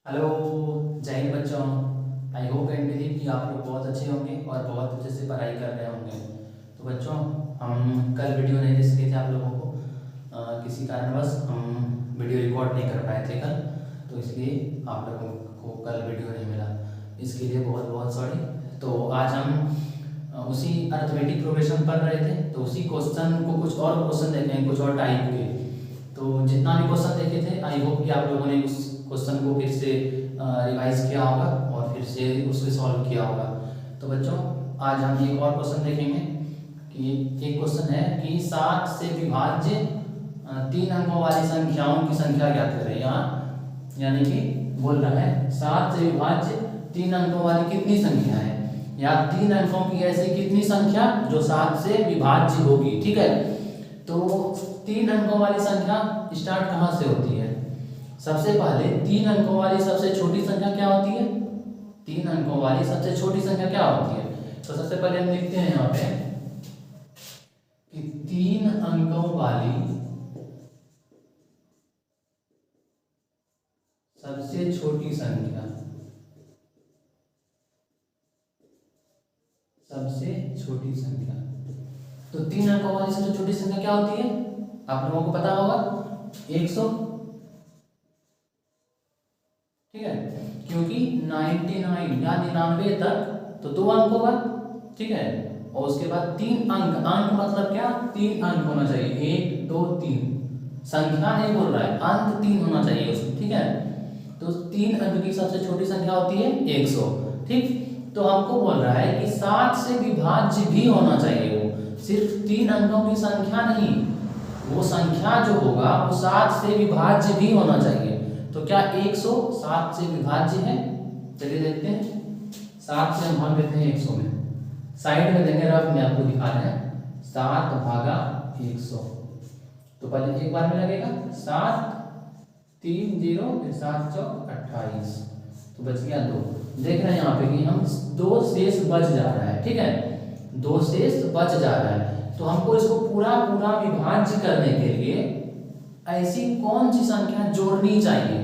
Hello. जय हिंद बच्चों। I hope and believe कि आप लोग बहुत अच्छे होंगे और बहुत अच्छे से पढ़ाई कर रहे होंगे। तो बच्चों, हम कल वीडियो नहीं दे सके थे आप लोगों को, किसी कारणवश हम वीडियो रिकॉर्ड नहीं कर पाए थे कल, तो इसलिए आप लोगों को कल वीडियो नहीं मिला। इसके लिए बहुत बहुत सॉरी। तो आज हम उसी अरिथमेटिक प्रोग्रेशन पढ़ रहे थे, तो उसी क्वेश्चन को कुछ और क्वेश्चन देखे हैं, कुछ और टाइप के। तो जितना भी क्वेश्चन देखे थे, आई होप कि आप लोगों ने उस क्वेश्चन को फिर से रिवाइज किया होगा और फिर से उसको सॉल्व किया होगा। तो बच्चों, आज हम एक और क्वेश्चन देखेंगे कि एक क्वेश्चन है कि 7 से विभाज्य 3 अंकों वाली संख्याओं की संख्या ज्ञात करें। यहाँ यानी कि बोल रहा है 7 से विभाज्य 3 अंकों वाली कितनी संख्या है, या 3 अंकों की ऐसी कितनी संख्या जो 7 से विभाज्य होगी। ठीक है, तो 3 अंकों वाली संख्या स्टार्ट कहाँ से होती है? सबसे पहले 3 अंकों वाली सबसे छोटी संख्या क्या होती है? 3 अंकों वाली सबसे छोटी संख्या क्या होती है? तो सबसे पहले हम लिखते हैं यहाँ पे कि 3 अंकों वाली सबसे छोटी संख्या, सबसे छोटी संख्या। तो 3 अंकों वाली सबसे छोटी संख्या क्या होती है? आप लोगों को पता होगा 100। ठीक है, क्योंकि 99 या 99 तक तो 2 अंक होगा। ठीक है, और उसके बाद 3 अंक, अंक मतलब क्या? 3 अंक होना चाहिए, 1 2 3। संख्या नहीं बोल रहा है, अंक 3 होना चाहिए उसमें। ठीक है, तो 3 अंक की सबसे छोटी संख्या होती है 100। ठीक, तो हमको बोल रहा है कि 7 से विभाज्य भी होना चाहिए, वो सिर्फ 3 अंकों की संख्या नहीं, वो संख्या जो होगा वो 7 से विभाज्य भी होना चाहिए। तो क्या 100 7 से विभाज्य है? चलिए देखते हैं। 7 से हम भाग देते हैं 100 में, साइड में देंगे, रफ में आपको दिखा रहे हैं 7 भागा 100। तो पहले एक बार में लगेगा 7 3 0, फिर 7 चौक 28, तो बच गया 2। देख रहे हैं यहाँ पे कि हम 2 शेष बच जा रहा है। ठीक है, 2 शेष बच जा रहा है। तो हमको इसको पूरा पूरा विभाज्य करने के लिए ऐसी कौन सी संख्या जोड़नी चाहिए?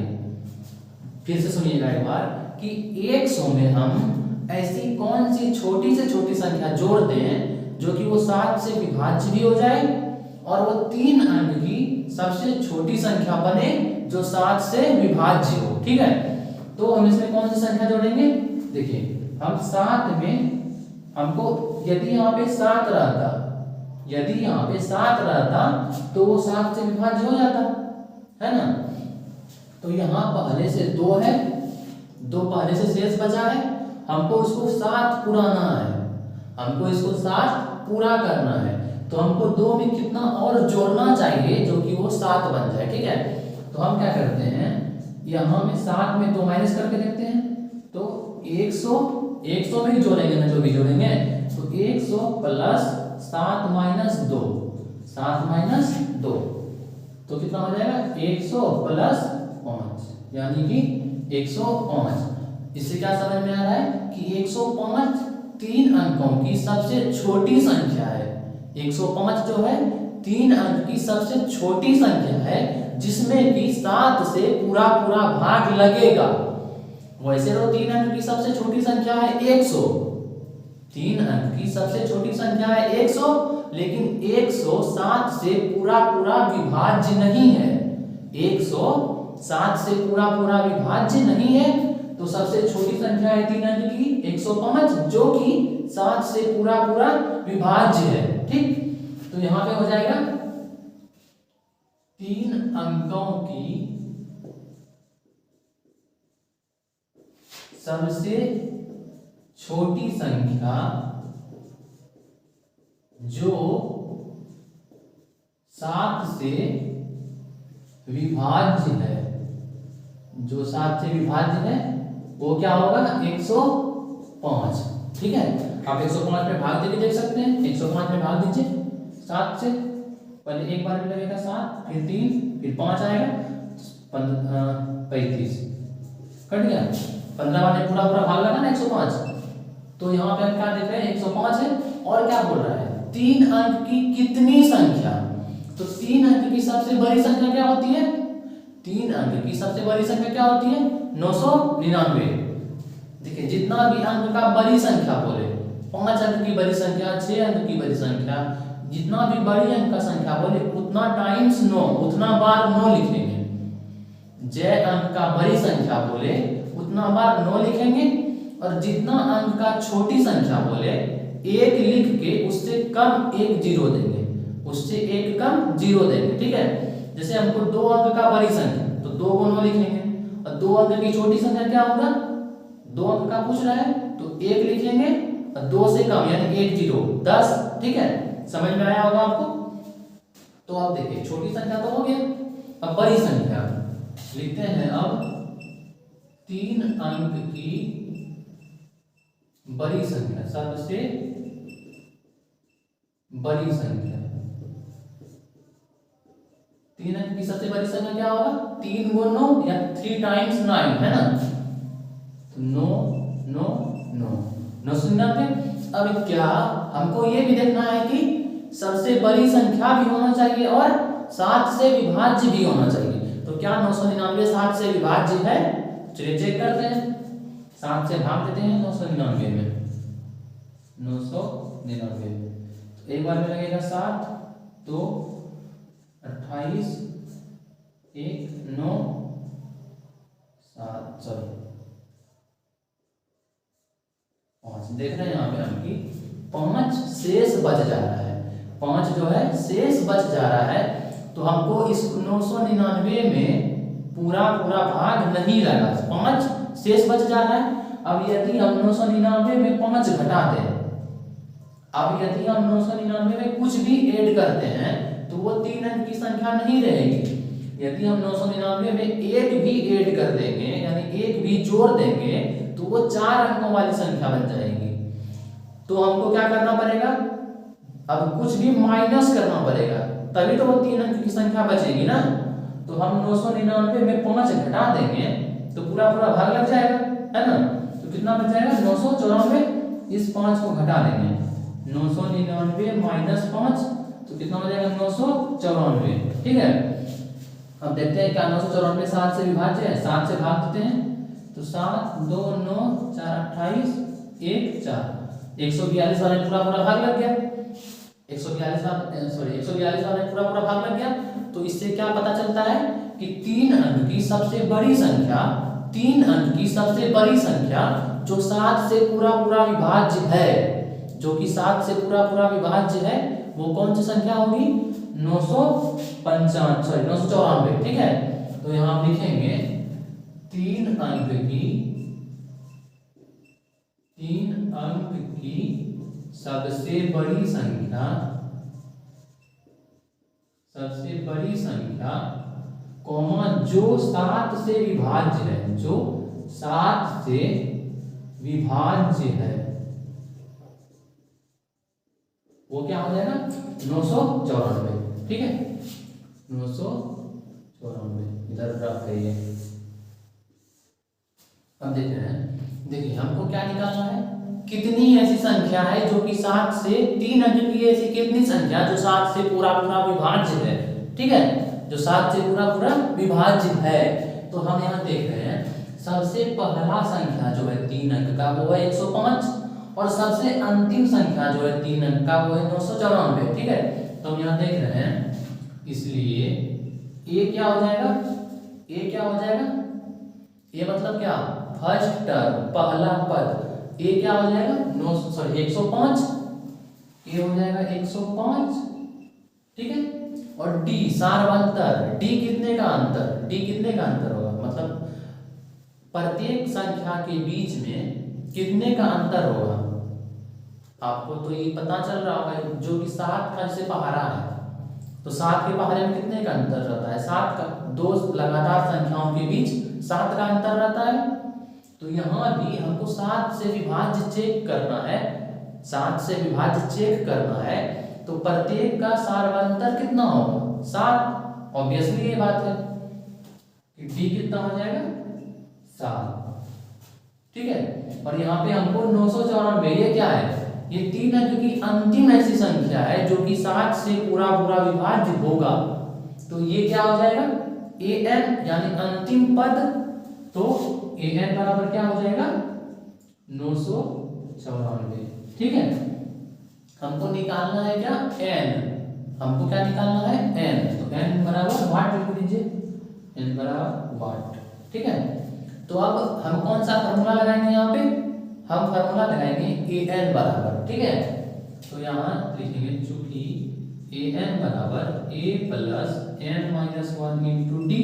फिर से सुनिएगा एक बार कि 100 में हम ऐसी कौन सी छोटी से छोटी संख्या जोड़ दें जो कि वो 7 से विभाज्य भी हो जाए और वो 3 अंक की सबसे छोटी संख्या बने जो 7 से विभाज्य हो। ठीक है, तो हम इसमें कौन सी संख्या जोड़ेंगे? देखिए, हम 7 में हमको यदि यहाँ पे 7 रहता, यदि यहाँ पे 7 रहता तो वो 7 से विभाज्य हो जाता है ना। तो यहाँ पहले से 2 है, 2 पहले से शेष बचा है, हमको इसको 7 पुराना है, हमको इसको 7 पूरा करना है। तो हमको 2 में कितना और जोड़ना चाहिए जो कि वो 7 बन जाए। ठीक है, तो हम क्या करते हैं, यहाँ में 7 में 2 माइनस करके देखते हैं। तो 100 में ही जोड़ेंगे ना, जो भी जोड़ेंगे। तो 100 प्लस 7 माइनस 2, 7 माइनस 2, तो कितना हो जाएगा? 100 प्लस 5, यानी कि 105। इससे क्या समझ में आ रहा है कि 105 3 अंकों की सबसे छोटी संख्या है। 105 जो है 3 अंक की सबसे छोटी संख्या है, जिसमें कि 7 से पूरा पूरा भाग लगेगा। वैसे तो 3 अंक की सबसे छोटी संख्या है 100, 3 अंक की सबसे छोटी संख्या है 100, लेकिन 100 7 से पूरा पूरा विभाज्य नहीं है। 100 7 से पूरा पूरा विभाज्य नहीं है, तो सबसे छोटी संख्या है 3 अंक की 105, जो कि 7 से पूरा पूरा विभाज्य है। ठीक, तो यहां पे हो जाएगा 3 अंकों की सबसे छोटी संख्या जो 7 से विभाज्य है, जो 7 से विभाज्य है वो क्या होगा? 105। ठीक है, आप 105 में भाग देके देख सकते हैं। 105 में भाग दीजिए 7 से, पहले एक बार में लगेगा 7, फिर 3, फिर 5 आएगा, 35 कट गया। 15 बार में पूरा पूरा भाग लगा ना 105। तो यहाँ पे हम क्या देख रहे हैं? 105 है। और क्या बोल रहा है? 3 अंक की कितनी संख्या? तो 3 अंक की सबसे बड़ी संख्या क्या होती है? 3 अंक की सबसे बड़ी संख्या क्या होती है? 999। देखिए जितना भी अंक का बड़ी संख्या बोले, 5 अंक की बड़ी संख्या, 6 अंक की बड़ी संख्या, जितना भी बड़ी अंक का संख्या बोले उतना टाइम्स 9, उतना बार 9 लिखेंगे। जय अंक का बड़ी संख्या बोले उतना बार 9 लिखेंगे, और जितना अंक का छोटी संख्या बोले 1 लिख के उससे कम 1 जीरो देंगे, उससे 1 कम 0 देंगे। ठीक है, जैसे हमको 2 अंक का बड़ी संख्या तो 2 को 9 लिखेंगे, और 2 अंक की छोटी संख्या क्या होगा, 2 अंक का पूछ रहा है तो 1 लिखेंगे, और 2 से कम यानी 1 जीरो 10। ठीक है, समझ में आया होगा आपको। तो आप देखिए छोटी संख्या तो हो गया, अब बड़ी संख्या लिखते हैं। अब 3 अंक की बड़ी संख्या, सबसे बड़ी संख्या, 3 अंक की सबसे बड़ी संख्या क्या होगा, 3 गुण 9 या 3 टाइम्स 9 है ना, तो 9 9 9 999। अब क्या हमको ये भी देखना है कि सबसे बड़ी संख्या भी होना चाहिए और 7 से विभाज्य भी होना चाहिए। तो क्या 999 7 से विभाज्य है, चलिए चेक करते हैं। 7 से भाग देते हैं 999 में, 999 तो एक बार में लगेगा 7 2 28 1 9 7, चलो 5 देख रहे हैं यहाँ पे हमकी 5 शेष बच जा रहा है, 5 जो है शेष बच जा रहा है। तो हमको इस 999 में पूरा भाग नहीं लगा, 5 शेष बच जा रहा है। अब यदि हम 999 में 5 घटाते हैं, अब यदि हम 999 में कुछ भी ऐड करते हैं तो वो 3 अंक की संख्या नहीं रहेगी। यदि हम 999 में 1 भी ऐड कर देंगे यानी 1 भी जोड़ देंगे तो वो 4 अंकों वाली संख्या बन जाएगी। तो हमको क्या करना पड़ेगा, अब कुछ भी माइनस करना पड़ेगा, तभी तो वो 3 अंक की संख्या बचेगी ना। तो हम 999 में 5 घटा देंगे तो पूरा भाग लग जाएगा, है ना। तो कितना बच जाएगा 994, इस 5 को घटा देंगे, 999 माइनस 5 तो कितना हो जाएगा 994। ठीक है, अब देखते हैं क्या 994 7 से विभाज्य है, 7 से भाग देते हैं तो 7 2 9 4 28 1 4, 142 वाला पूरा भाग लग गया, 142 वाला पूरा भाग लग गया। तो इससे क्या पता चलता है कि 3 अंक की सबसे बड़ी संख्या, 3 अंक की सबसे बड़ी संख्या जो 7 से पूरा विभाज्य है, जो कि 7 से पूरा विभाज्य है, वो कौन सी संख्या होगी 994। ठीक है, तो यहां हम लिखेंगे 3 अंक की सबसे बड़ी संख्या कॉमा जो 7 से विभाज्य है, जो 7 से विभाज्य है, वो क्या हो जाएगा 994। ठीक है, 994 इधर रख है ये। अब देखते हैं, देखिए हमको क्या निकालना है, कितनी ऐसी संख्या है जो कि 7 से 3 अंक की ऐसी कितनी संख्या जो 7 से पूरा विभाज्य है। ठीक है, जो 7 से पूरा विभाज्य है। तो हम यहाँ देख रहे हैं सबसे पहला संख्या जो है 3 अंक का वो है 105, और सबसे अंतिम संख्या जो है 3 अंक का वो है 994। ठीक है, तो हम यहाँ देख रहे हैं, इसलिए ये क्या हो जाएगा, ये क्या हो जाएगा, ये मतलब क्या फर्स्ट टर्म पहला पद, ये क्या हो जाएगा 105, ये हो जाएगा 105। ठीक है, और डी सार्वंतर, डी कितने का अंतर होगा, मतलब प्रत्येक संख्या के बीच में कितने का अंतर होगा। आपको तो ये पता चल रहा होगा, जो कि 7 का जैसे पहाड़ा है तो 7 के पहाड़े में कितने का अंतर रहता है, 7 का, 2 लगातार संख्याओं के बीच 7 का अंतर रहता है। तो यहाँ भी हमको 7 से विभाज्य चेक करना है, 7 से विभाज्य चेक करना है, तो प्रत्येक का सार्वंतर कितना होगा 7। ऑब्वियसली ये बात है कि डी कितना हो जाएगा 7। ठीक है, और यहाँ पे हमको 994, ये क्या है, ये 3 अंक की अंतिम ऐसी संख्या है जो कि 7 से पूरा विभाज्य होगा। तो ये क्या हो जाएगा an यानी अंतिम पद। तो an बराबर क्या हो जाएगा 994। ठीक है, हमको निकालना है क्या n, हमको क्या निकालना है n, तो n बराबर वाट लिख लीजिए, n बराबर वाट। ठीक है, तो अब हम कौन सा फॉर्मूला लगाएंगे यहाँ पे, हम फॉर्मूला लगाएंगे an बराबर। ठीक है, तो यहाँ लिखेंगे चूंकि an बराबर a plus n minus 1 into D,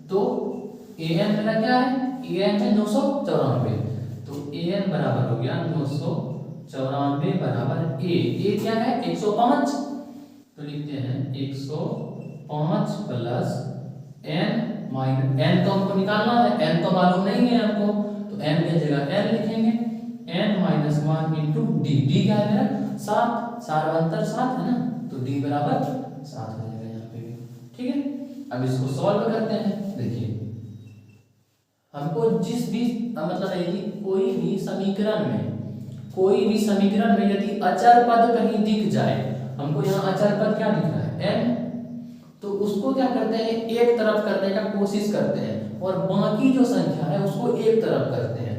तो an मेरा क्या है, an है 994, तो an बराबर हो गया 994 बराबर a क्या है 105, तो लिखते हैं 105 प्लस n माइनस n, तो हमको निकालना है, n तो मालूम नहीं है हमको, तो n की जगह n लिखेंगे, n minus 1 into D, D क्या है मेरा 7, सारवंतर 7 है ना, तो डी बराबर 7 हो जाएगा यहाँ पे। ठीक है, अब इसको सॉल्व करते हैं। देखिए हमको जिस भी मतलब यदि कोई भी समीकरण में यदि अचर पद कहीं दिख जाए, हमको यहाँ अचर पद क्या दिख रहा है n, तो उसको क्या करते हैं एक तरफ करने का कोशिश करते हैं और बाकी जो संख्या है उसको एक तरफ करते हैं।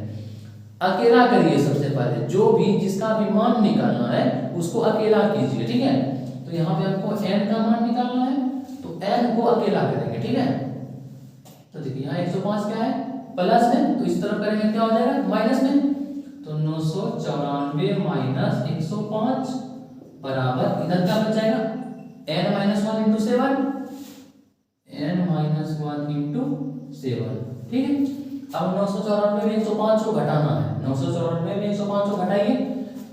अकेला करिए सबसे पहले, जो भी जिसका भी मान निकालना है उसको अकेला कीजिए। ठीक है, तो यहाँ पे हमको n का मान निकालना है, तो n को अकेला करेंगे। ठीक है, तो देखिए यहाँ 105 क्या है प्लस में, तो इस तरफ करेंगे क्या हो जाएगा माइनस में, तो 994 माइनस 105 बराबर इधर क्या बच जाएगा n minus 1 into 7, n minus 1 into 7। ठीक है, अब 994 में 105 को घटाना है, 994 में 105 को घटाइए,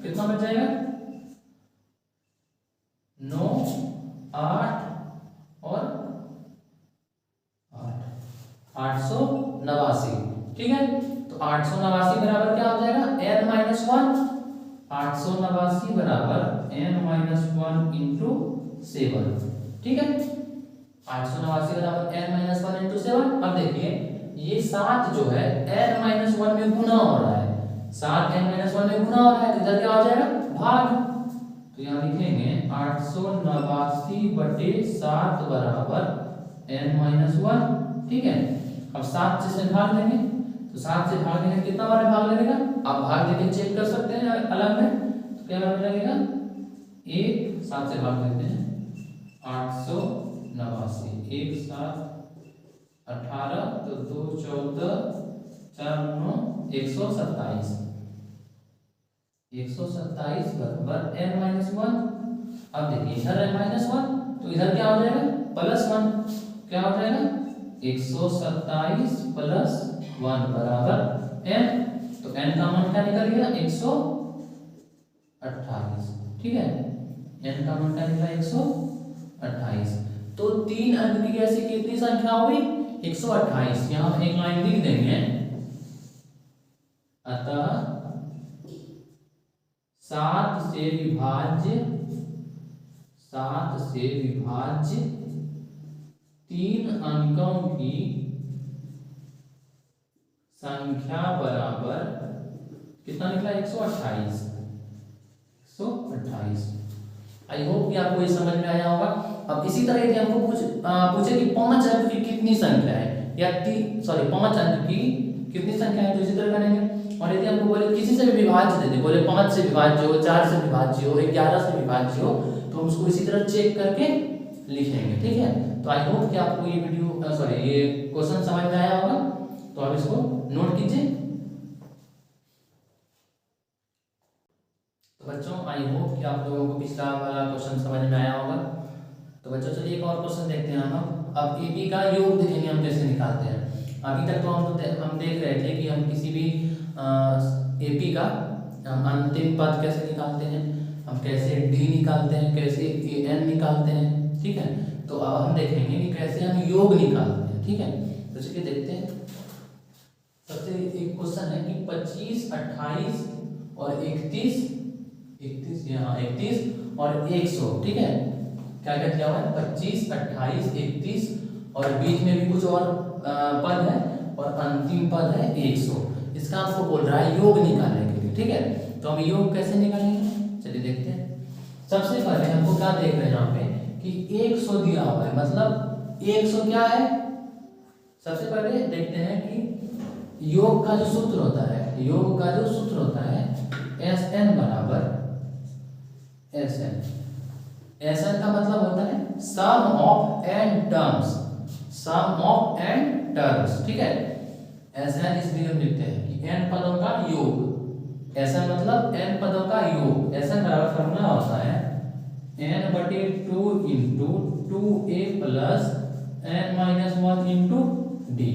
कितना बच जाएगा 9 8 और 889। ठीक है, तो 889 बराबर क्या हो जाएगा n माइनस 1, 889 बराबर n माइनस 1 इंटू 7। ठीक है, 889 बराबर n माइनस 1 इंटू 7। अब देखिए ये 7 जो है n माइनस 1 में गुना हो रहा है, 7 n माइनस 1 में गुना हो रहा है, तो इधर क्या हो जाएगा भाग, तो यहाँ लिखेंगे 889 बटे 7 बराबर n माइनस 1। ठीक है, अब 7 से भाग लेंगे, तो 7 से भाग लेंगे कितना बार भाग लगेगा, आप भाग लेके चेक कर सकते हैं अलग में, तो क्या बार लगेगा 1, 7 से भाग लेते हैं 889, 1 7 18, तो 2 14 4 9 127, 127 बराबर n माइनस 1। अब देखिए इधर है माइनस 1, तो इधर क्या हो जाएगा प्लस 1, क्या हो जाएगा 127 प्लस 1 बराबर n, तो n का मान क्या निकल गया 128। ठीक है, n का मान क्या निकला 128, तो 3 अंक की ऐसी कितनी संख्या हुई 128। यहाँ हम एक लाइन लिख देंगे, अतः 7 से विभाज्य 3 अंकों की संख्या बराबर कितना निकला 128। आई होप कि आपको ये समझ में आया होगा। अब इसी तरह यदि हमको पूछे कि 5 अंक की कितनी संख्या है, या 5 अंक की कितनी संख्या है, तो इसी तरह करेंगे। और यदि हमको बोले किसी से भी विभाज्य दे दे, बोले 5 से विभाज्य हो, 4 से विभाज्य हो, 11 से विभाज्य हो, तो हम उसको इसी तरह चेक करके लिखेंगे। ठीक है, तो आई होप कि आपको ये ये क्वेश्चन समझ में आया होगा, तो आप इसको नोट कीजिए। तो बच्चों आई होप कि आप लोगों को पिछला वाला क्वेश्चन समझ में आया होगा। तो बच्चों चलिए एक और क्वेश्चन देखते हैं हम। अब एपी का योग देखेंगे हम कैसे निकालते हैं। अभी तक तो हम देख रहे थे कि हम किसी भी एपी का अंतिम पद कैसे निकालते हैं, हम कैसे डी निकालते हैं, कैसे एन निकालते हैं। ठीक है, तो अब हम देखेंगे कि कैसे हम योग निकालते हैं। ठीक है, तो चलिए देखते हैं। सबसे एक क्वेश्चन है कि 25, 28 और 31 यहाँ 31 और 100। ठीक है, क्या क्या किया हुआ है 25, 28, 31 और बीच में भी कुछ और पद है और अंतिम पद है 100। इसका आपको बोल रहा है योग निकालने के लिए। ठीक है, तो हम योग कैसे निकालेंगे, चलिए देखते हैं। सबसे पहले हमको क्या देख रहे हैं यहाँ पे कि 100 दिया हुआ है, मतलब 100 क्या है। सबसे पहले देखते हैं कि योग का जो सूत्र होता है, योग का जो सूत्र होता है एस एन बराबर एस एन। एस एन का मतलब होता है sum of N terms, sum of N terms, ठीक है। एस एन इसलिए हम लिखते हैं कि एन पदों का योग, एस एन मतलब एन पदों का योग। एस एन बराबर फॉर्मूला होता है एन बटे 2 into 2a plus n minus 1 into d.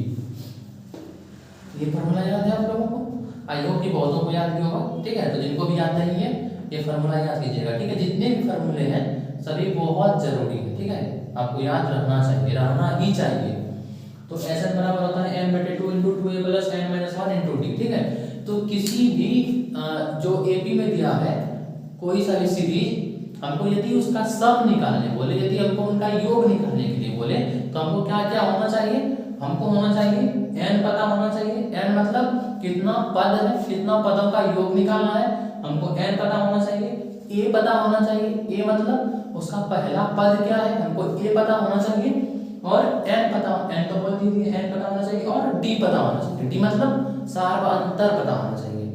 ये फॉर्मूला याद है आप लोगों को? आई होप कि बहुतों को याद भी होगा, ठीक है। तो जिनको भी याद नहीं है ये फॉर्मूला याद कीजिएगा, ठीक है। जितने भी फॉर्मूले हैं सभी बहुत जरूरी है, ठीक है, आपको याद रखना चाहिए, रहना ही चाहिए। तो एस एन बराबर होता है एन बटे 2 into 2a plus n minus 1 into d, ठीक है। तो किसी भी जो एपी में दिया है कोई सा भी सीरीज, हमको यदि उसका सम निकालने बोले, यदि हमको उनका योग निकालने के लिए बोले, तो हमको क्या क्या होना चाहिए? हमको होना चाहिए n पता होना चाहिए। n मतलब कितना पद है, कितना पदों का योग निकालना है, हमको n पता होना चाहिए। a पता होना चाहिए, a मतलब उसका पहला पद क्या है, हमको a पता होना चाहिए। और n पता, n तो बोल दीजिए, n पता होना चाहिए और d पता होना चाहिए। d मतलब सार्वअंतर पता होना चाहिए,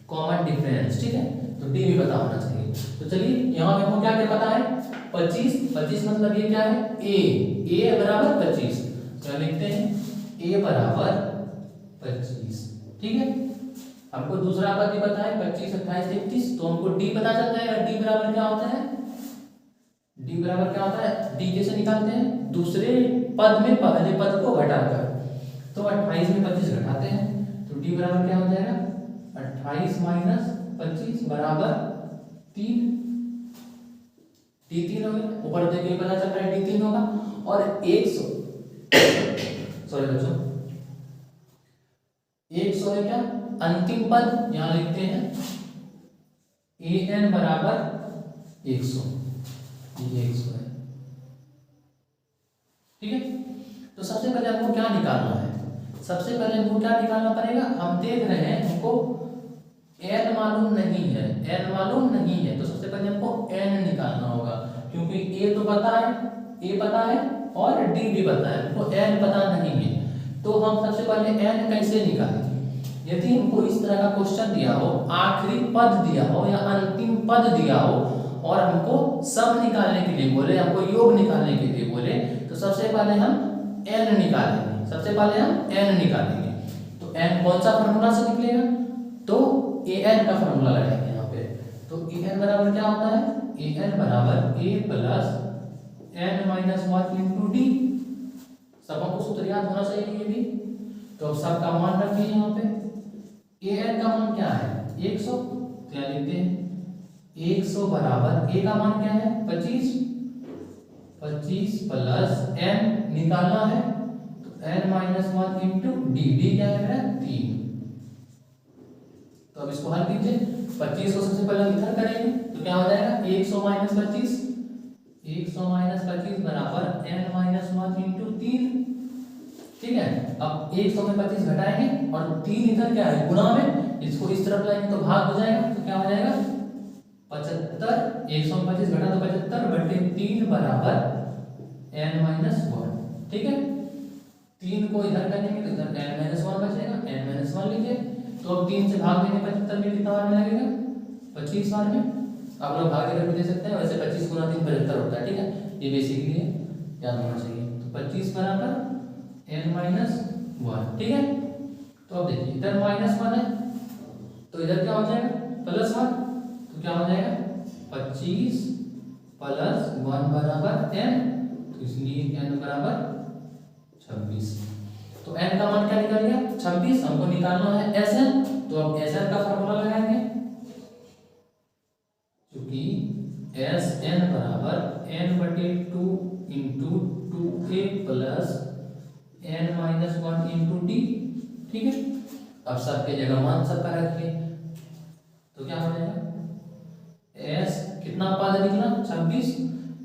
कॉमन डिफरेंस, ठीक है। तो d भी पता होना चाहिए। तो चलिए यहाँ पे हमको क्या क्या पता है? 25, 25 मतलब ये क्या है? a बराबर 25। क्या लिखते हैं? a बराबर 25, ठीक है। हमको दूसरा पद भी पता है 25, 28, 33, तो हमको d पता चल जाएगा। d बराबर क्या होता है? d बराबर क्या होता है? d कैसे निकालते हैं? दूसरे पद में पहले पद को घटाकर। तो 28 में 25 घटाते हैं, तो d बराबर क्या हो जाएगा? 28 माइनस 25 बराबर 3। d 3 हो गया, ऊपर देखिए पता चल रहा है d 3 होगा। और 100 सॉरी बच्चों, 100 है क्या अंतिम पद, यहां लिखते हैं an बराबर 100, ये 100 है, ठीक है। तो सबसे पहले हमको क्या निकालना है? सबसे पहले हमको क्या निकालना पड़ेगा? हम देख रहे हैं हमको n मालूम नहीं है, n मालूम नहीं है, तो सबसे पहले हमको n निकालना होगा, क्योंकि a तो पता है, a पता है और d भी पता है, हमको n पता नहीं है। तो हम सबसे पहले n कैसे निकालेंगे? यदि हमको इस तरह का क्वेश्चन दिया हो, आखिरी पद दिया हो या अंतिम पद दिया हो और हमको सम निकालने के लिए बोले, हमको योग निकालने के लिए बोले, तो सबसे पहले हम n निकालेंगे, सबसे पहले हम n निकालेंगे। तो n कौन सा फॉर्मूला से निकलेगा? तो an का फॉर्मूला लगाएंगे यहाँ पे। तो an बराबर क्या होता है? an बराबर a plus n minus 1 into D. सबको सूत्र याद होना चाहिए ये भी। तो अब सबका मान रखिए यहाँ पे। an का मान क्या है? 100, तो यहाँ लिखते हैं 100 बराबर a का मान क्या है? 25, 25 प्लस n निकालना है, तो n minus 1 into D, D क्या है मेरा? 3। तो अब इसको हल कीजिए। 25 को सबसे पहले इधर करेंगे, तो क्या हो जाएगा? 100 माइनस 25, 100 माइनस 25 बराबर n माइनस 1 इंटू 3, ठीक है। अब 100 में 25 घटाएंगे और 3 इधर क्या है? गुणा में, इसको इस तरफ लाएंगे तो भाग हो जाएगा, तो क्या हो जाएगा? 75, 100 में 25 घटा तो 75 बटे 3 बराबर n माइनस 1, ठीक है। 3 को इधर करेंगे तो इधर n माइनस 1 बचेगा, n माइनस 1 लीजिए। तो अब 3 से भाग देंगे 75 में, कितना बार में लगेगा? 25 बार में। आप लोग भाग के भी दे सकते हैं, वैसे 25 गुना 3 75 होता है, ठीक है। ये बेसिकली है, याद होना चाहिए। तो 25 बराबर n माइनस 1, ठीक है। तो अब देखिए इधर माइनस 1 है, तो इधर क्या हो जाएगा? प्लस 1, तो क्या हो जाएगा? 25 प्लस 1 बराबर n, तो इसलिए n बराबर 26। तो n का मान क्या निकल गया? 26। हमको निकालना है Sn, तो अब Sn का फॉर्मूला लगाएंगे, क्योंकि Sn बराबर n बटे 2 into 2a plus n minus 1 into d, ठीक है। अब सबके जगह मान सबका रखिए, तो क्या हो जाएगा? s कितना पद निकला? 26,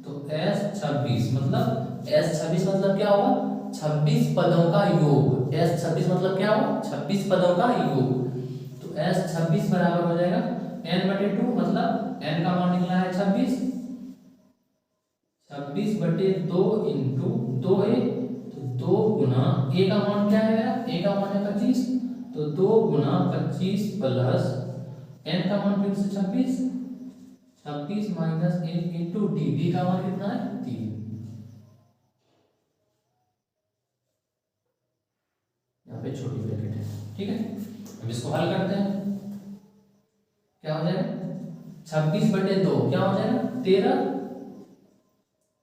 तो s 26 मतलब क्या होगा? 26 पदों का योग। s 26 मतलब क्या होगा? 26 पदों का योग। तो s 26 बराबर हो जाएगा n बटे 2, मतलब n का मान निकला है 26, 26 बटे 2 इंटू 2a, तो 2 गुना a का मान क्या है मेरा? a का मान है 25, तो 2 गुना 25 प्लस n का मान फिर से 26, 26 माइनस 1 इंटू डी, डी का मान कितना है 3। यहाँ पे छोटी ब्रैकेट है, ठीक है। अब इसको हल करते हैं, क्या हो जाएगा 26/2 क्या हो जाएगा 13,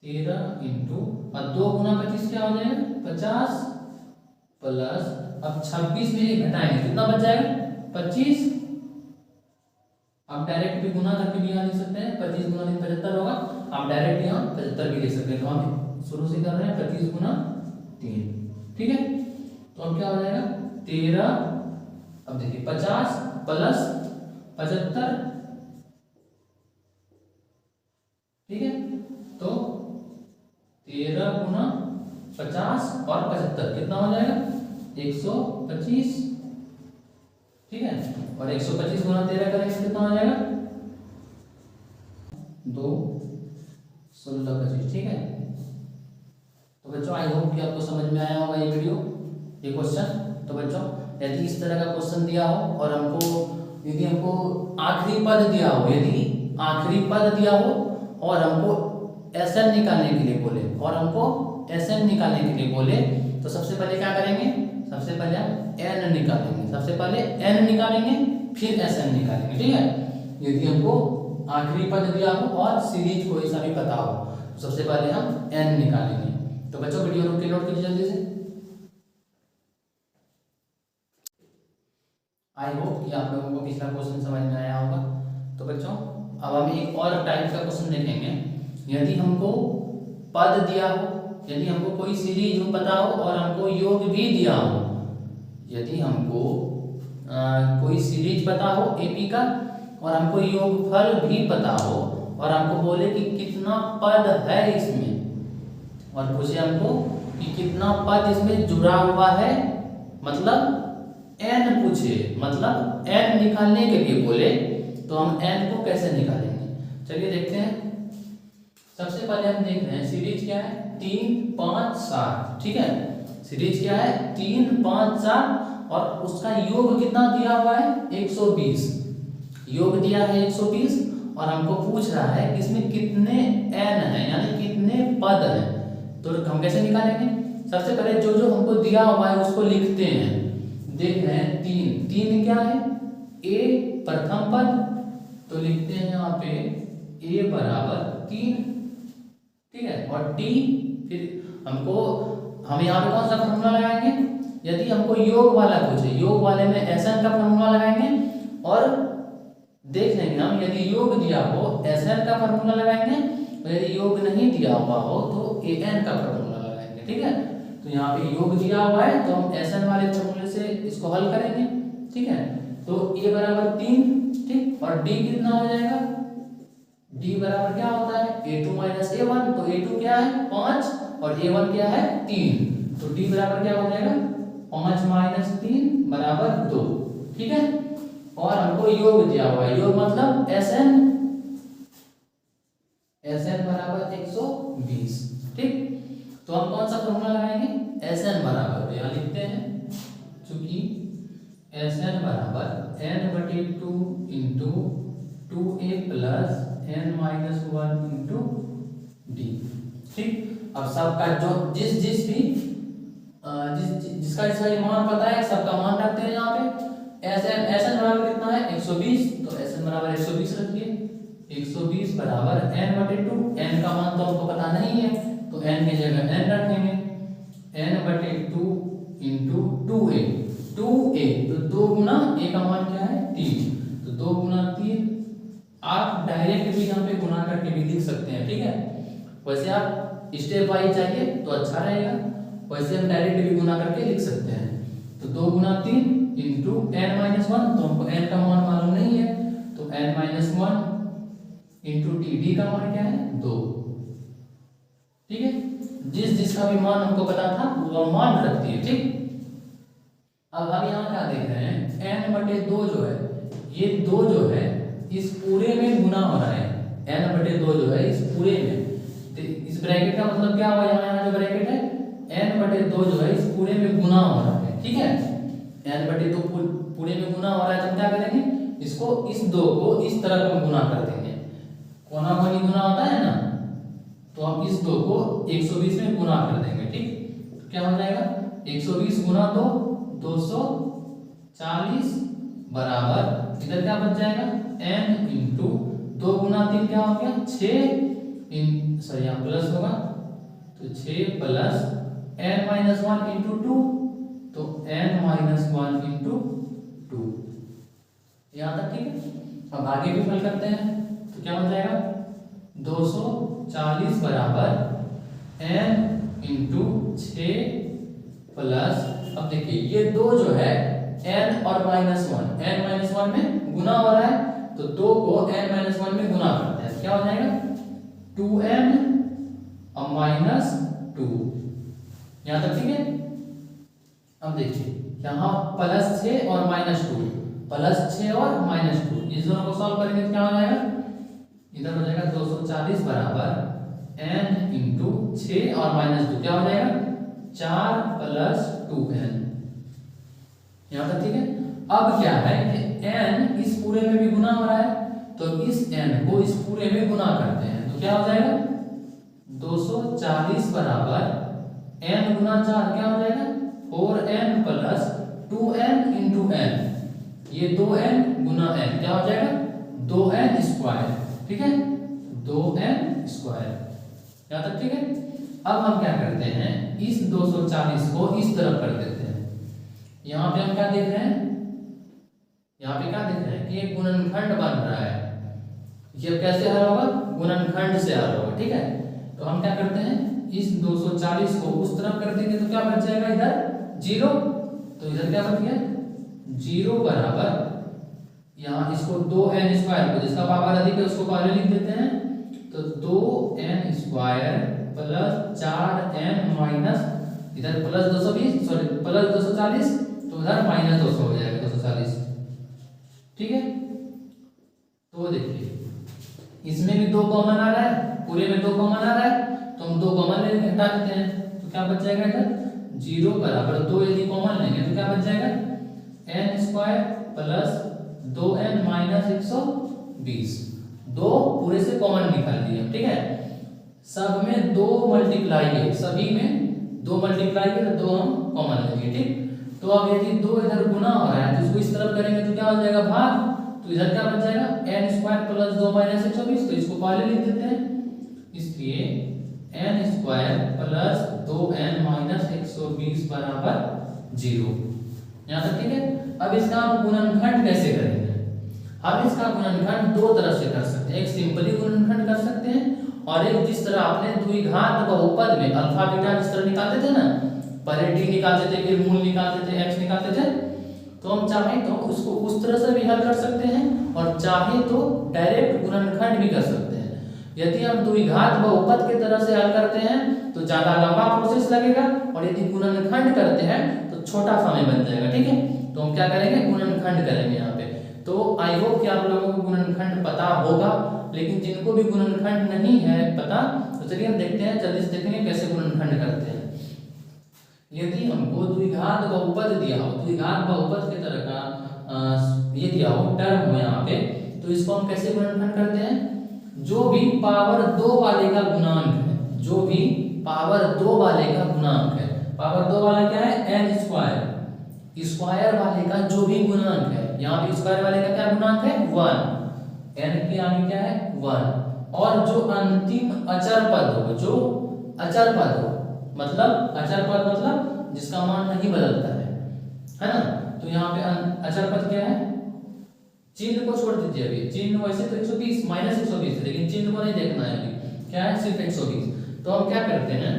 13 इंटू और 2 गुना 25 क्या हो जाएगा 50 प्लस, अब 26 में एक घटाएंगे कितना बच जाएगा 25। आप डायरेक्ट भी गुना करके भी यहाँ लिख सकते हैं, 25 गुना 3 75 होगा। आप डायरेक्ट यहाँ 75 भी लिख सकते हैं, तो हम शुरू से कर रहे हैं 25 गुना 3, ठीक है। तो अब क्या हो जाएगा 13, अब देखिए 50 प्लस 75, ठीक है। तो 13 गुना 50 और 75 कितना हो जाएगा 125, ठीक है। और 125 गुना 13 करेंगे कितना हो जाएगा 2 16 25, ठीक है। तो बच्चों आई होप कि आपको समझ में आया होगा ये वीडियो, ये क्वेश्चन। तो बच्चों यदि इस तरह का क्वेश्चन दिया हो और यदि हमको आखिरी पद दिया हो, यदि आखिरी पद दिया हो और हमको SN निकालने के लिए बोले, तो सबसे पहले क्या करेंगे, सबसे पहले हम n निकालेंगे, सबसे पहले n निकालेंगे फिर SN निकालेंगे, ठीक है। यदि हमको आखिरी पद दिया हो और सीरीज कोई सा भी पता हो, तो सबसे पहले हम n निकालेंगे। तो बच्चों वीडियो रोक के नोट कीजिए जल्दी से। आई होप कि आप लोगों को पिछला क्वेश्चन समझ में आया होगा। तो बच्चों अब हम एक और टाइप का क्वेश्चन देखेंगे। यदि हमको पद दिया हो, यदि हमको कोई सीरीज हो पता हो और हमको योग भी दिया हो, यदि हमको कोई सीरीज पता हो AP का और हमको योगफल भी पता हो और हमको बोले कि कितना पद है इसमें, और पूछे हमको कि कितना पद इसमें जुड़ा हुआ है, मतलब n पूछे, मतलब n निकालने के लिए बोले, तो हम n को कैसे निकालेंगे चलिए देखते हैं। सबसे पहले हम देख रहे हैं सीरीज क्या है 3 5 7, ठीक है। सीरीज क्या है 3 5 7 और उसका योग कितना दिया हुआ है 120, योग दिया है 120 और हमको पूछ रहा है कि इसमें कितने n है, यानी कितने पद हैं। तो हम कैसे निकालेंगे, सबसे पहले जो जो हमको दिया हुआ है उसको लिखते हैं। देख रहे हैं 3 क्या है a प्रथम पद, तो लिखते हैं यहाँ पे a बराबर 3, ठीक है। और d फिर हम यहाँ पे कौन सा फॉर्मूला लगाएंगे, यदि हमको योग वाला पूछे, योग वाले में SN का फॉर्मूला लगाएंगे, और देख लेंगे हम यदि योग दिया हो SN का फॉर्मूला लगाएंगे, और यदि योग नहीं दिया हुआ हो तो AN का फॉर्मूला लगाएंगे, ठीक है। तो यहाँ पे योग दिया हुआ है तो हम SN वाले फॉर्मूले से इसको हल करेंगे, ठीक है। तो a बराबर 3, ठीक, और d कितना हो जाएगा, d बराबर क्या होता है a2 माइनस a1, तो a2 क्या है 5 और a1 क्या है 3, तो d बराबर क्या हो जाएगा 5 माइनस 3 बराबर 2, ठीक है। और हमको योग दिया हुआ है, योग मतलब SN बराबर 120, ठीक। तो हम कौन सा फॉर्मूला लगाएंगे SN बराबर, तो यहाँ लिखते हैं चूंकि SN बराबर n/2 into 2a plus n minus 1 into d, ठीक। अब सबका जो जिसका मान पता है सबका मान रखते हैं यहाँ पे। SN बराबर कितना है 120, तो SN बराबर 120 रखिए, 120 बराबर n/2, n का मान तो हमको पता नहीं है तो n की जगह n रखेंगे, n/2 इंटू 2a, तो 2 गुना a का मान क्या है 3, तो 2 गुना 3, आप डायरेक्ट भी यहाँ पे गुना करके भी लिख सकते हैं, ठीक है। वैसे आप स्टेप वाइज चाहिए तो अच्छा रहेगा, वैसे हम डायरेक्ट भी गुना करके लिख सकते हैं। तो 2 गुना 3 इंटू n माइनस 1, तो हमको n का मान मालूम नहीं है, तो n माइनस 1 इंटू d का मान क्या है 2, ठीक है। जिसका भी मान हमको पता था वो मान रखती है, ठीक। अब हम यहाँ क्या देख रहे हैं n/2 जो है, ये 2 जो है इस पूरे में गुना हो रहा है, n/2 जो है इस पूरे में, तो इस ब्रैकेट का मतलब क्या हुआ, यहाँ जो ब्रैकेट है n/2 जो है इस पूरे में गुना हो रहा है, ठीक है। n बटे 2 पूरे में गुना हो रहा है तो हम क्या करेंगे, इसको इस 2 को इस तरफ हम गुना कर देंगे। कोना कोनी गुना होता है ना, तो हम इस 2 को 120 में गुना कर देंगे। ठीक, तो क्या हो जाएगा 120 गुना 2 240 बराबर इधर क्या बच जाएगा n इंटू 2 गुना 3 क्या हो गया 6 सॉरी यहाँ प्लस होगा तो 6 प्लस n माइनस 1 इंटू 2 तो n माइनस 1 इंटू 2। यहाँ तक ठीक है। अब आगे भी हल करते हैं तो क्या हो जाएगा 240 बराबर n इंटू 6 प्लस, अब देखिए ये 2 जो है n और -1 में गुना हो रहा है तो 2 को n-1 में गुना करते हैं, क्या हो जाएगा 2n और -2। यहाँ तक ठीक है। अब देखिए यहाँ +6 और -2, +6 और -2 इस दोनों को सॉल्व करेंगे तो क्या हो जाएगा, इधर हो जाएगा 240 बराबर n इंटू 6 और -2 क्या हो जाएगा 4 + 2n। यहाँ तक ठीक है। अब क्या है कि n इस पूरे में भी गुना हो रहा है तो इस n को इस पूरे में गुना करते हैं तो क्या हो जाएगा 240 बराबर n गुना 4 क्या हो जाएगा 4n + 2n इंटू n, ये 2n गुना n क्या हो जाएगा 2n स्क्वायर। ठीक है 2n स्क्वायर। यहाँ तक ठीक है। अब हम क्या करते हैं इस 240 को इस तरफ कर देते हैं। यहाँ पे हम क्या देख रहे हैं, यहाँ पे क्या देख रहे हैं कि एक गुणनखंड बन रहा है। ये कैसे हल होगा, गुणनखंड से हल होगा। ठीक है, तो हम क्या करते हैं इस 240 को उस तरफ कर देंगे तो क्या बच जाएगा इधर 0, तो इधर क्या बच गया 0 बराबर, यहाँ इसको 2n स्क्वायर को जिसका पावर अधिक है उसको पहले लिख देते हैं तो 2n square plus 4n minus इधर प्लस 220 सॉरी प्लस 240 तो उधर -200 हो जाएगा 240। ठीक है, तो देखिए इसमें भी 2 कॉमन आ रहा है, पूरे में 2 कॉमन आ रहा है तो हम 2 कॉमन लेके हटा देते हैं तो क्या बच जाएगा इधर 0 बराबर 2 यदि कॉमन लेंगे तो क्या बच जाएगा n square plus 2n minus 120। 2 पूरे से कॉमन निकाल दिए। ठीक है, सब में 2 मल्टीप्लाई है, सभी में 2 मल्टीप्लाई है तो 2 हम कॉमन लेंगे। ठीक, तो अब यदि 2 इधर गुना हो रहा है तो इसको इस तरफ करेंगे तो क्या हो जाएगा भाग, तो इधर क्या बच जाएगा n स्क्वायर प्लस 2 माइनस 120 तो इसको पहले लिख देते हैं, इसलिए n square plus 2n minus 120 बराबर 0। यहाँ तक ठीक है। अब इसका हम गुणनखंड कैसे करेंगे, हम इसका गुणनखंड 2 तरह से कर सकते हैं, एक सिंपली गुणनखंड कर सकते हैं और एक जिस तरह आपने द्विघात बहुपद में अल्फा बीटा जिस तरह निकालते थे ना, पहले t निकालते थे फिर मूल निकालते थे x निकालते थे, तो हम चाहें तो उसको उस तरह से भी हल कर सकते हैं और चाहे तो डायरेक्ट गुणनखंड भी कर सकते हैं। यदि हम द्विघात बहुपद की तरह से हल करते हैं तो ज्यादा लंबा प्रोसेस लगेगा और यदि गुणनखंड करते हैं तो छोटा समय बन जाएगा। ठीक है, तो हम क्या करेंगे गुणनखंड करेंगे यहाँ पे। तो आई होप कि आप लोगों को गुणनखंड पता होगा, लेकिन जिनको भी गुणनखंड नहीं है पता तो चलिए हम देखते हैं, जल्दी से देखेंगे कैसे गुणनखंड करते हैं। यदि हमको द्विघात बहुपद दिया हो, द्विघात बहुपद की तरह का ये दिया हो टर्म हो यहाँ पे, तो इसको हम कैसे गुणनखंड करते हैं, जो भी पावर 2 वाले का गुणांक है, जो भी पावर 2 वाले का गुणांक है, पावर 2 वाला क्या है n स्क्वायर, स्क्वायर वाले का जो भी गुणांक है, यहाँ पे स्क्वायर वाले का क्या गुणांक है 1, n के आगे क्या है 1, और जो अंतिम अचर पद हो, जो अचर पद हो, मतलब अचर पद मतलब जिसका मान नहीं बदलता है ना, तो यहाँ पे अचर पद क्या है, चिन्ह को छोड़ दीजिए अभी, चिन्ह वैसे तो 120 माइनस 120 है लेकिन चिन्ह को नहीं देखना है अभी, क्या है सिर्फ 120। तो हम क्या करते हैं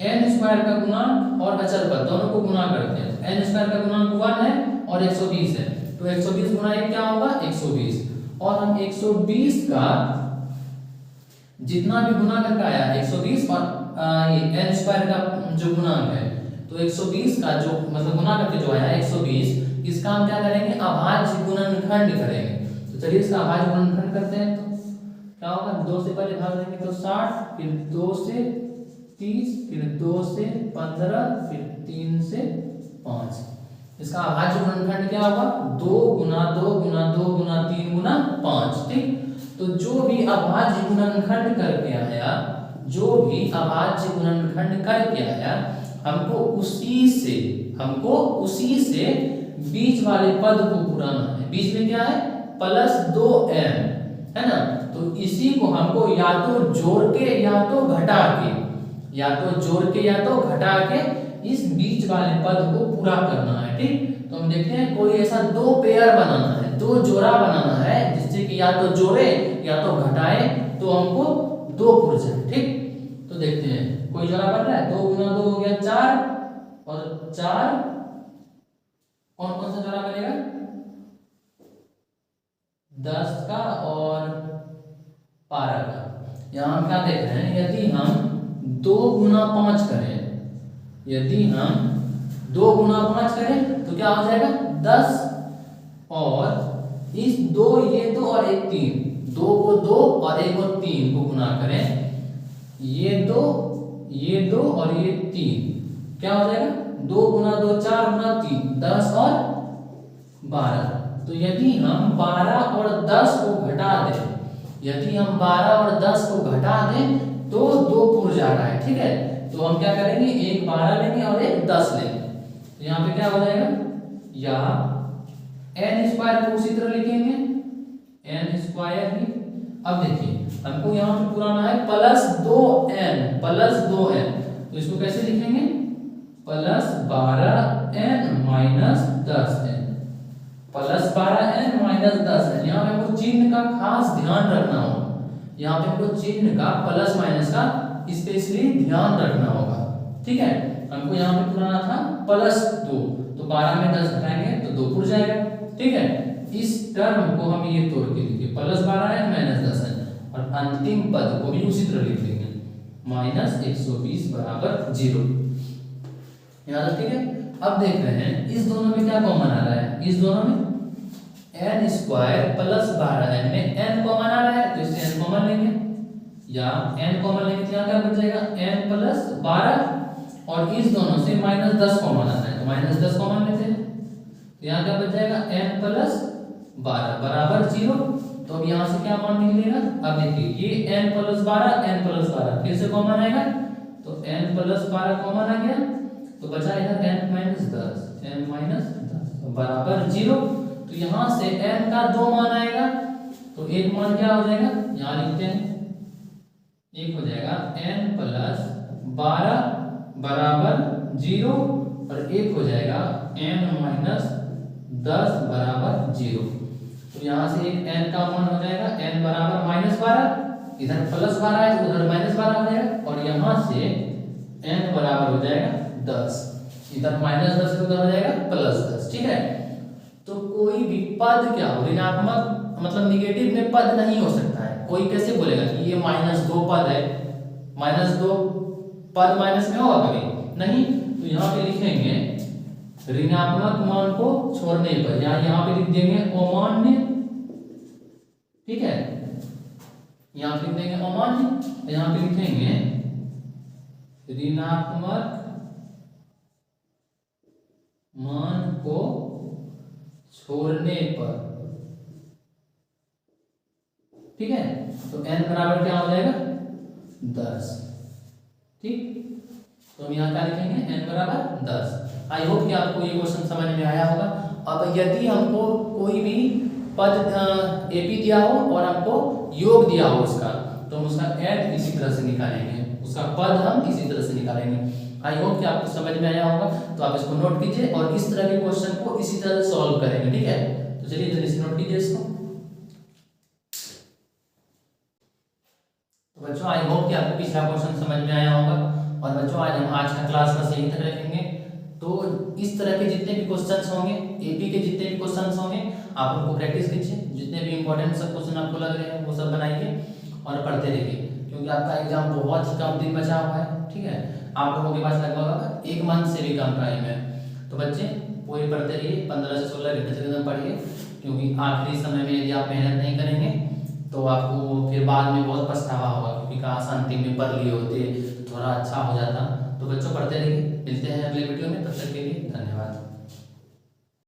n स्क्वायर का गुणांक और अचर पद दोनों को गुणा करते हैं। n स्क्वायर का गुणांक 1 है और 120 है तो 120 गुना 1 क्या होगा 120, और हम 120 का जितना भी गुना करके आया 120 और ये n स्क्वायर का जो गुणांक है तो 120 का जो मतलब गुना करके जो आया 120, इसका हम क्या करेंगे अभाज्य गुणनखंड करेंगे। तो चलिए इसका अभाज्य गुणनखंड करते हैं तो क्या होगा 2 से पहले भाग देंगे तो 60, फिर 2 से 30, फिर 2 से 15, फिर 3 से 5, इसका अभाज्य गुणनखंड क्या होगा, 2 गुना 2 गुना 2 गुना 3 गुना 5। ठीक, तो जो भी अभाज्य गुणनखंड करके आया, जो भी अभाज्य गुणनखंड करके आया, हमको उसी से बीच वाले पद को पुराना है। बीच में क्या है, प्लस 2m है ना, तो इसी को हमको या तो जोड़ के या तो घटा के, या तो जोड़ के या तो घटा के इस बीच वाले पद को पूरा करना है। ठीक, तो हम देखते हैं कोई ऐसा 2 पेयर बनाना है, 2 जोड़ा बनाना है, जिससे कि या तो जोड़े या तो घटाए तो हमको 2 पुर जाए। ठीक, तो देखते हैं कोई जोड़ा बन रहा है, 2 गुना 2 हो गया 4, और 4 कौन कौन सा जोड़ा बनेगा, 10 का और 12 का। यहाँ हम क्या देख रहे हैं, यदि हम 2 गुना 5 करें, यदि हम 2 गुना 5 करें तो क्या हो जाएगा 10, और इस 2 ये 2 और एक 3, 2 को 2 और 1 को 3 को गुना करें, ये 2 और ये 3 क्या हो जाएगा, 2 गुना 2 4 गुना 3 10 और 12। तो यदि हम 12 और 10 को घटा दें, यदि हम 12 और 10 को घटा दें तो 2 पुर जा रहा है। ठीक है, तो हम क्या करेंगे, एक 12 लेंगे और एक 10 लेंगे, तो यहाँ पे क्या हो जाएगा, या n स्क्वायर को उसी तरह लिखेंगे, n स्क्वायर ही। अब देखिए हमको यहाँ पे पुराना है प्लस 2n, तो इसको कैसे लिखेंगे, plus 12n minus 10n, plus 12n minus 10n। यहाँ पे हमको चिन्ह का खास ध्यान रखना होगा, यहाँ पे हमको चिन्ह का प्लस माइनस का स्पेशली ध्यान रखना होगा। ठीक है, हमको यहाँ पे पुराना था प्लस 2, तो 12 में 10 घटाएंगे तो 2 पुर जाएगा। ठीक है, इस टर्म को हम ये तोड़ के लिखे प्लस 12n माइनस 10n, और अंतिम पद को भी उसी तरह लिख लेंगे, माइनस 120 बराबर 0। यहाँ तक ठीक है। अब देख रहे हैं इस दोनों में क्या कॉमन आ रहा है, इस दोनों में n स्क्वायर प्लस 12n में n कॉमन आ रहा है, तो इससे n कॉमन लेंगे, या n कॉमन लेंगे तो यहाँ क्या बच जाएगा n प्लस 12, और इस दोनों से माइनस 10 कॉमन आता है, तो माइनस 10 कॉमन लेते हैं, तो यहाँ क्या बच जाएगा n प्लस 12 बराबर 0। तो अब यहाँ से क्या मान निकलेगा, अब देखिए ये n प्लस 12 फिर से कॉमन आएगा, तो n प्लस 12 कॉमन आ गया, तो बचा इधर n माइनस 10 बराबर 0। तो यहाँ से n का 2 मान आएगा, तो एक मान क्या हो जाएगा, यहाँ लिखते हैं, एक हो जाएगा n प्लस 12 बराबर 0, और एक हो जाएगा n माइनस 10 बराबर 0। तो यहाँ से एक n का मान हो जाएगा n बराबर माइनस 12, इधर प्लस 12 है तो उधर माइनस 12 हो जाएगा, और यहाँ से n बराबर हो जाएगा 10, इधर माइनस 10 से उधर हो जाएगा प्लस 10। ठीक है, तो कोई भी पद क्या हो, ऋणात्मक मतलब निगेटिव में पद नहीं हो सकता है। कोई कैसे बोलेगा कि ये -2 पद है, -2 पद माइनस में होगा कभी नहीं, तो यहाँ पे लिखेंगे ऋणात्मक मान को छोड़ने पर, या यहाँ पे लिख देंगे अमान्य। ठीक है, यहाँ पे लिख देंगे अमान्य, यहाँ पे लिखेंगे ऋणात्मक मान को छोड़ने पर। ठीक है, तो n बराबर क्या हो जाएगा 10। ठीक, तो हम यहाँ क्या लिखेंगे n बराबर 10। आई होप कि आपको ये क्वेश्चन समझ में आया होगा। अब यदि हमको कोई भी पद एपी दिया हो और हमको योग दिया हो उसका, तो हम उसका n इसी तरह से निकालेंगे, उसका पद हम इसी तरह से निकालेंगे। आई होप कि आपको समझ में आया होगा, तो आप इसको नोट कीजिए और इस तरह के क्वेश्चन को इसी तरह सॉल्व करेंगे। ठीक है, तो चलिए जल्दी से नोट कीजिए इसको। तो बच्चों आई होप कि आपको पिछला क्वेश्चन समझ में आया होगा, और बच्चों आज का क्लास बस यहीं तक रखेंगे। तो इस तरह के जितने भी क्वेश्चंस होंगे, एपी के जितने भी क्वेश्चंस होंगे, आप उनको प्रैक्टिस कीजिए, जितने भी इंपॉर्टेंट सब क्वेश्चन आपको लग रहे हैं वो सब बनाइए और पढ़ते रहिए, क्योंकि आपका एग्जाम बहुत ही कम दिन बचा हुआ है। ठीक है, आप लोगों के पास लगभग 1 मंथ से भी कम टाइम है। तो बच्चे पूरे पढ़ते रहिए, 15 से 16 घंटे तक एकदम पढ़िए, क्योंकि आखिरी समय में यदि आप मेहनत नहीं करेंगे तो आपको फिर बाद में बहुत पछतावा होगा, क्योंकि काश अंतिम में पढ़ लिए होते तो थोड़ा अच्छा हो जाता। तो बच्चों पढ़ते रहिए, मिलते हैं अगले वीडियो में, तब तक के लिए धन्यवाद।